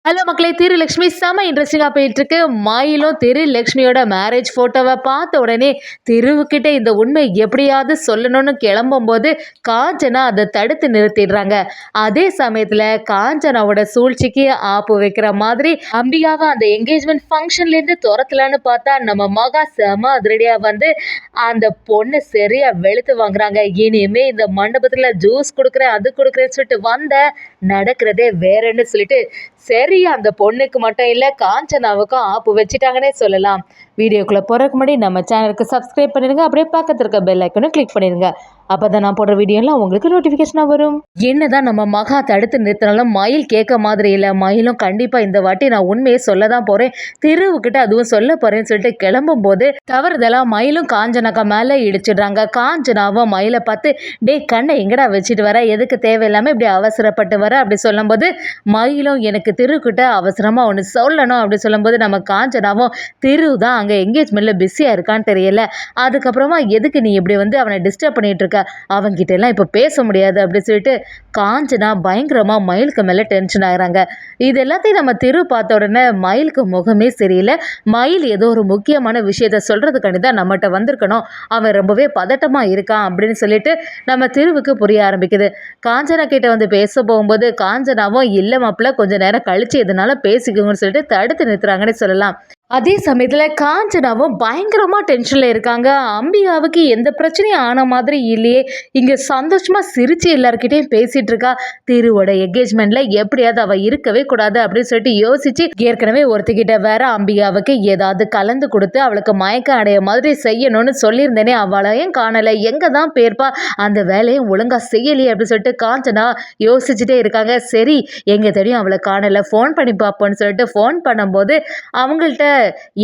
Hello மக்களே, திருலக்ஷ்மி செம இன்ட்ரெஸ்டிங்காக போயிட்டுருக்கு. மயிலும் திருலக்ஷ்மியோட மேரேஜ் ஃபோட்டோவை பார்த்த உடனே திருவுக்கிட்ட இந்த உண்மை எப்படியாவது சொல்லணும்னு கிளம்பும்போது காஞ்சனா அதை தடுத்து நிறுத்திடுறாங்க. அதே சமயத்தில் காஞ்சனாவோட சூழ்ச்சிக்கு ஆப்பு வைக்கிற மாதிரி அம்பிகாவை அந்த என்கேஜ்மெண்ட் ஃபங்க்ஷன்லேருந்து துரத்தலான்னு பார்த்தா நம்ம மகா செம அதிரடியாக வந்து அந்த பொண்ணு சரியாக வெளுத்து வாங்குறாங்க. இனிமே இந்த மண்டபத்தில் ஜூஸ் கொடுக்குறேன் அது கொடுக்குறேன்னு சொல்லிட்டு வந்த நடக்கிறதே வேறன்னு சொல்லிட்டு சரி அந்த பொண்ணுக்கு மட்டும் இல்லை காஞ்சனாவுக்கும் ஆப்பு வச்சுட்டாங்கன்னே சொல்லலாம். வீடியோக்குள்ளே போகிறதுக்கு முன்னாடி நம்ம சேனலுக்கு சப்ஸ்கிரைப் பண்ணிடுங்க. அப்படியே பக்கத்தில் இருக்க பெல் ஐக்கனும் கிளிக் பண்ணிடுங்க. அப்போ தான் நான் போடுற வீடியோலாம் உங்களுக்கு நோட்டிஃபிகேஷனாக வரும். என்னதான் நம்ம மகா தடுத்து நிறுத்தினாலும் மயில் கேட்க மாதிரி இல்லை. மயிலும் கண்டிப்பாக இந்த வாட்டி நான் உண்மையை சொல்ல தான் போகிறேன், திருவுக்கிட்ட அதுவும் சொல்ல போகிறேன்னு சொல்லிட்டு கிளம்பும் போது தவறுதெல்லாம் மயிலும் காஞ்சனாக்கா மேலே இடிச்சிடுறாங்க. காஞ்சனாவும் மயிலை பார்த்து டே கண்ணை எங்கடா வச்சுட்டு வர, எதுக்கு தேவையில்லாமல் இப்படி அவசரப்பட்டு வர அப்படி சொல்லும்போது மயிலும் எனக்கு திருக்கிட்ட அவசரமாக ஒன்று சொல்லணும் அப்படி சொல்லும்போது நம்ம காஞ்சனாவும் திரு தான் அங்கே என்கேஜ்மெண்ட்டில் பிஸியாக இருக்கான்னு தெரியல, அதுக்கப்புறமா எதுக்கு நீ இப்படி வந்து அவனை டிஸ்டர்ப் பண்ணிகிட்டு இருக்க, அவங்ககிட்ட எல்லாம் இப்போ பேச முடியாது அப்படின்னு சொல்லிட்டு காஞ்சனா பயங்கரமாக மயிலுக்கு மேலே டென்ஷன் ஆகிறாங்க. இது எல்லாத்தையும் நம்ம திரு பார்த்த உடனே மயிலுக்கு முகமே சரியில்லை. மயில் ஏதோ ஒரு முக்கியமான விஷயத்த சொல்கிறதுக்காண்டி தான் நம்மகிட்ட வந்திருக்கணும், அவன் ரொம்பவே பதட்டமாக இருக்கான் அப்படின்னு சொல்லிட்டு நம்ம திருவுக்கு புரிய ஆரம்பிக்குது. காஞ்சனா கிட்ட வந்து பேச போகும்போது காஞ்சனாவும் இல்லை மாப்பிள்ள கொஞ்சம் நேரம் கழிச்சு எதனால பேசிக்கோங்கன்னு சொல்லிட்டு தடுத்து நிறுத்துறாங்கன்னு சொல்லலாம். அதே சமயத்தில் காஞ்சனாவும் பயங்கரமாக டென்ஷனில் இருக்காங்க. அம்பிகாவுக்கு எந்த பிரச்சனையும் ஆன மாதிரி இல்லையே, இங்கே சந்தோஷமாக சிரித்து எல்லாருக்கிட்டையும் பேசிகிட்டு இருக்கா. திருவோட என்கேஜ்மெண்ட்டில் எப்படியாவது அவள் இருக்கவே கூடாது அப்படின்னு சொல்லிட்டு யோசிச்சு ஏற்கனவே ஒருத்திக்கிட்ட வேற அம்பிகாவுக்கு ஏதாவது கலந்து கொடுத்து அவளுக்கு மயக்கம் அடைய மாதிரி செய்யணும்னு சொல்லியிருந்தேனே, அவளையும் காணலை, எங்கே தான் பேர்ப்பா, அந்த வேலையும் ஒழுங்காக செய்யலையே அப்படின்னு சொல்லிட்டு காஞ்சனா யோசிச்சுட்டே இருக்காங்க. சரி எங்கே தெரியும் அவளை காணலை, ஃபோன் பண்ணி பார்ப்போன்னு சொல்லிட்டு ஃபோன் பண்ணும்போது அவங்கள்ட்ட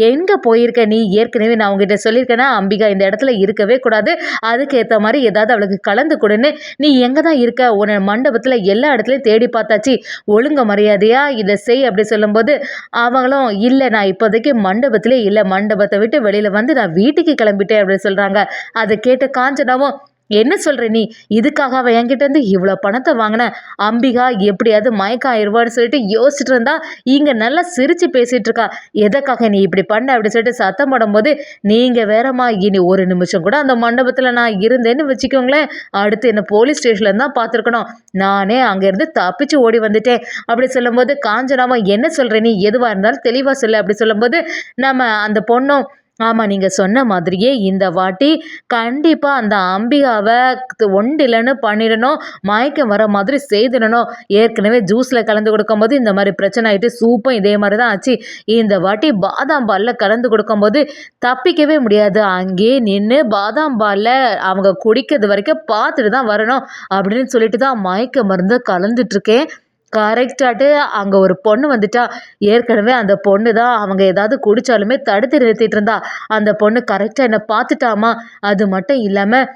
எங்கே போயிருக்க நீ, ஏற்கனவே நான் உங்ககிட்ட சொல்லியிருக்கேன்னா அம்பிகா இந்த இடத்துல இருக்கவே கூடாது, அதுக்கு ஏற்ற மாதிரி ஏதாவது அவளுக்கு கலந்து கொடுன்னு, நீ எங்கே தான் இருக்க, உன்னை மண்டபத்தில் எல்லா இடத்துலையும் தேடி பார்த்தாச்சு, ஒழுங்க மரியாதையா இதை செய் அப்படி சொல்லும்போது அவங்களும் இல்லை நான் இப்போதைக்கு மண்டபத்திலே இல்லை, மண்டபத்தை விட்டு வெளியில் வந்து நான் வீட்டுக்கு கிளம்பிட்டேன் அப்படின்னு சொல்கிறாங்க. அதை கேட்டு காஞ்சனாவும் என்ன சொல்கிற நீ, இதுக்காக அவள் என்கிட்ட இருந்து இவ்வளோ பணத்தை வாங்கின, அம்பிகா எப்படியாவது மயக்கம் ஆயிடுவான்னு சொல்லிட்டு யோசிச்சுட்டு இருந்தா இங்கே நல்லா சிரித்து பேசிகிட்டு இருக்கா, எதற்காக நீ இப்படி பண்ண அப்படின்னு சொல்லிட்டு சத்தம் போடும்போது நீங்கள் வேறம்மா, இனி ஒரு நிமிஷம் கூட அந்த மண்டபத்தில் நான் இருந்தேன்னு வச்சுக்கோங்களேன், அடுத்து என்ன போலீஸ் ஸ்டேஷனில் தான் பார்த்துருக்கணும், நானே அங்கேருந்து தப்பிச்சு ஓடி வந்துட்டேன் அப்படி சொல்லும்போது காஞ்சனாமா என்ன சொல்கிற நீ, எதுவாக இருந்தாலும் தெளிவாக சொல்லு அப்படி சொல்லும்போது நம்ம அந்த பொண்ணும் ஆமாம் நீங்கள் சொன்ன மாதிரியே இந்த வாட்டி கண்டிப்பாக அந்த அம்பிகாவை ஒண்டிலன்னு பண்ணிடணும், மயக்கம் வர மாதிரி செய்திடணும், ஏற்கனவே ஜூஸில் கலந்து கொடுக்கும்போது இந்த மாதிரி பிரச்சனை ஆகிட்டு சூப்பும் இதே மாதிரி தான் ஆச்சு, இந்த வாட்டி பாதாம் பாலில் கலந்து கொடுக்கும்போது தப்பிக்கவே முடியாது, அங்கேயே நின்று பாதாம் பாலில் அவங்க குடிக்கிறது வரைக்கும் பார்த்துட்டு தான் வரணும் அப்படின்னு சொல்லிட்டு தான் மயக்க மருந்து கலந்துட்டுருக்கேன். கரெக்டாட்டு அங்கே ஒரு பொண்ணு வந்துட்டா, ஏற்கனவே அந்த பொண்ணு தான் அவங்க ஏதாவது குடித்தாலுமே தடுத்து நிறுத்திட்டு இருந்தா, அந்த பொண்ணு கரெக்டாக என்னை பார்த்துட்டாமா, அது மட்டும் இல்லாமல்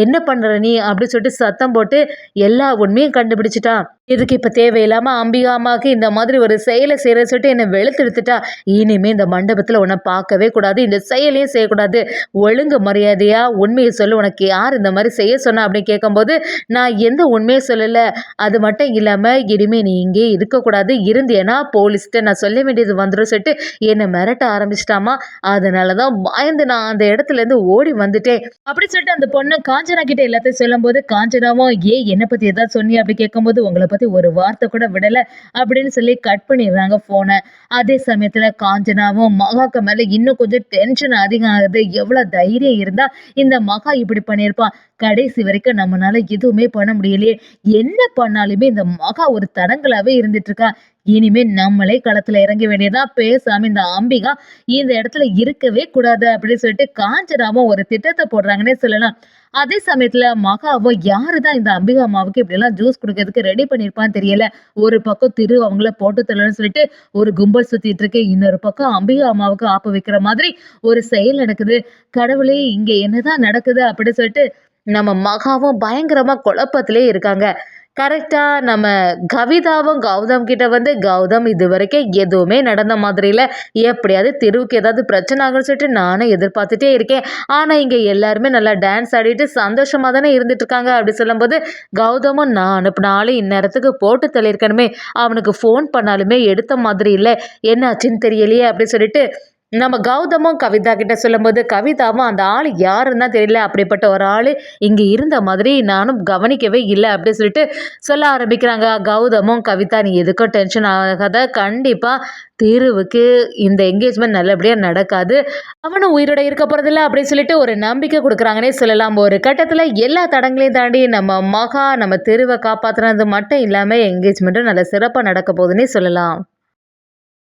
என்ன பண்ணுற நீ அப்படி சொல்லிட்டு சத்தம் போட்டு எல்லா உண்மையும் கண்டுபிடிச்சிட்டா, இதுக்கு இப்போ தேவையில்லாமல் அம்பிகா அம்மாவுக்கு இந்த மாதிரி ஒரு செயலை செய்கிற சொல்லிட்டு என்னை வெளுத்தெடுத்துட்டா, இனிமேல் இந்த மண்டபத்தில் உன்னை பார்க்கவே கூடாது, இந்த செயலையும் செய்யக்கூடாது, ஒழுங்கு மரியாதையாக உண்மையை சொல்லு, உனக்கு யார் இந்த மாதிரி செய்ய சொன்னா அப்படின்னு கேட்கும்போது நான் எந்த உண்மையை சொல்லலை, அது மட்டும் இல்லாமல் இனிமேல் நீ இங்கே இருக்கக்கூடாது, இருந்தேன்னா போலீஸ்கிட்ட நான் சொல்ல வேண்டியது வந்துடும் சொல்லிட்டு என்னை மிரட்ட ஆரம்பிச்சிட்டாமா, அதனால தான் பயந்து நான் அந்த இடத்துலேருந்து ஓடி வந்துட்டேன் அப்படி சொல்லிட்டு அந்த பொண்ணு காஞ்சனா கிட்ட எல்லாத்தையும் சொல்லும்போது காஞ்சனாவும் என்னை பற்றி எதாவது சொன்னி அப்படி கேட்கும்போது உங்களை பற்றி ஒரு வார்த்தை கூட விடலை அப்படின்னு சொல்லி கட் பண்ணிடுறாங்க ஃபோனை. அதே சமயத்தில் காஞ்சனாவும் மகாக்கு மேலே இன்னும் கொஞ்சம் டென்ஷன் அதிகம் ஆகுது, எவ்வளோ தைரியம் இருந்தால் இந்த மகா இப்படி பண்ணியிருப்பான், கடைசி வரைக்கும் நம்மளால எதுவுமே பண்ண முடியலையே, என்ன பண்ணாலுமே இந்த மகா ஒரு தடங்களாகவே இருந்துட்டு இருக்கா, இனிமேல் நம்மளே களத்தில் இறங்க வேண்டியதான், பேசாமல் இந்த அம்பிகா இந்த இடத்துல இருக்கவே கூடாது அப்படின்னு சொல்லிட்டு காஞ்சனாவும் ஒரு திட்டத்தை போடுறாங்கன்னே சொல்லலாம். அதே சமயத்துல மகாவும் யாரு தான் இந்த அம்பிகா அம்மாவுக்கு இப்படிலாம் ஜூஸ் குடிக்கிறதுக்கு ரெடி பண்ணியிருப்பான்னு தெரியல, ஒரு பக்கம் திரு அவங்கள போட்டு தரலன்னு சொல்லிட்டு ஒரு கும்பல் சுத்திட்டு இருக்கு, இன்னொரு பக்கம் அம்பிகா அம்மாவுக்கு ஆப்பு வைக்கிற மாதிரி ஒரு செயல் நடக்குது, கடவுளே இங்க என்னதான் நடக்குது அப்படின்னு சொல்லிட்டு நம்ம மகாவும் பயங்கரமா குழப்பத்திலே இருக்காங்க. கரெக்டாக நம்ம கவிதாவும் கௌதம் கிட்ட வந்து கௌதம் இதுவரைக்கும் எதுவுமே நடந்த மாதிரி இல்லை, எப்படியாவது தெருவுக்கு ஏதாவது பிரச்சனை ஆகும்னு சொல்லிட்டு நானும் எதிர்பார்த்துட்டே இருக்கேன். ஆனால் இங்கே எல்லாருமே நல்லா டான்ஸ் ஆடிட்டு சந்தோஷமாக தானே இருந்துட்டு இருக்காங்க அப்படி சொல்லும்போது கௌதமும் நான் அனுப்பினாலும் இந்நேரத்துக்கு போட்டு தள்ளியிருக்கணுமே, அவனுக்கு ஃபோன் பண்ணாலுமே எடுத்த மாதிரி இல்லை, என்னாச்சுன்னு தெரியலையே அப்படி சொல்லிட்டு நம்ம கௌதமும் கவிதா கிட்ட சொல்லும்போது கவிதாவும் அந்த ஆள் யாருன்னு தான் தெரியல, அப்படிப்பட்ட ஒரு ஆள் இங்கே இருந்த மாதிரி நானும் கவனிக்கவே இல்லை அப்படி சொல்லிட்டு சொல்ல ஆரம்பிக்கிறாங்க. கௌதமும் கவிதா நீ எதுக்கும் டென்ஷன் ஆகாத, கண்டிப்பாக தீருவுக்கு இந்த என்கேஜ்மெண்ட் நல்லபடியாக நடக்காது, அவனும் உயிரோட இருக்க போகிறதில்ல அப்படின்னு சொல்லிட்டு ஒரு நம்பிக்கை கொடுக்குறாங்கன்னே சொல்லலாம். ஒரு கட்டத்தில் எல்லா தடங்களையும் தாண்டி நம்ம மகா நம்ம தெருவை காப்பாற்றுனது மட்டும் இல்லாமல் என்கேஜ்மெண்ட்டும் நல்ல சிறப்பாக நடக்க போகுதுன்னே சொல்லலாம்.